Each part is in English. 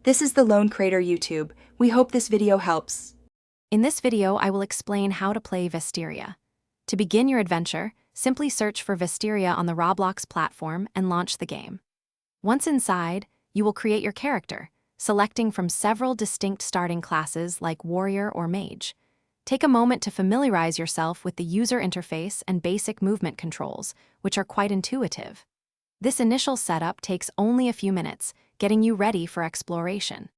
This is the Lone Crater YouTube. We hope this video helps. In this video, I will explain how to play Vesteria. To begin your adventure, simply search for Vesteria on the Roblox platform and launch the game. Once inside, you will create your character, selecting from several distinct starting classes like warrior or mage. Take a moment to familiarize yourself with the user interface and basic movement controls, which are quite intuitive. This initial setup takes only a few minutes, getting you ready for exploration.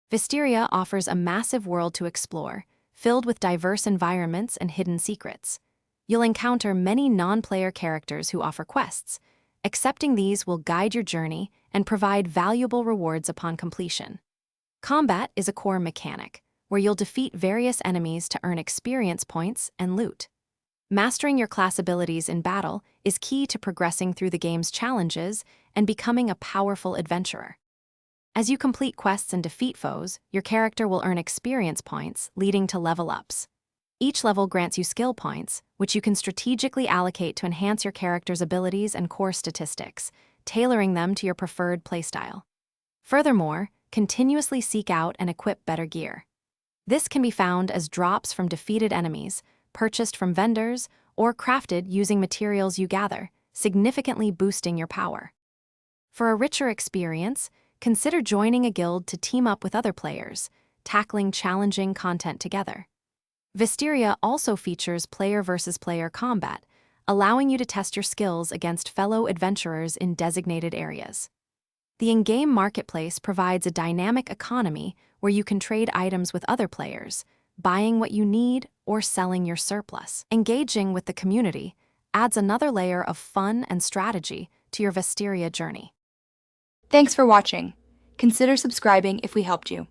Vesteria offers a massive world to explore, filled with diverse environments and hidden secrets. You'll encounter many non-player characters who offer quests. Accepting these will guide your journey and provide valuable rewards upon completion. Combat is a core mechanic, where you'll defeat various enemies to earn experience points and loot. Mastering your class abilities in battle is key to progressing through the game's challenges and becoming a powerful adventurer. As you complete quests and defeat foes, your character will earn experience points, leading to level ups. Each level grants you skill points, which you can strategically allocate to enhance your character's abilities and core statistics, tailoring them to your preferred playstyle. Furthermore, continuously seek out and equip better gear. This can be found as drops from defeated enemies, purchased from vendors, or crafted using materials you gather, significantly boosting your power. For a richer experience, consider joining a guild to team up with other players, tackling challenging content together. Vesteria also features player versus player combat, allowing you to test your skills against fellow adventurers in designated areas. The in-game marketplace provides a dynamic economy where you can trade items with other players, buying what you need or selling your surplus. Engaging with the community adds another layer of fun and strategy to your Vesteria journey. Thanks for watching. Consider subscribing if we helped you.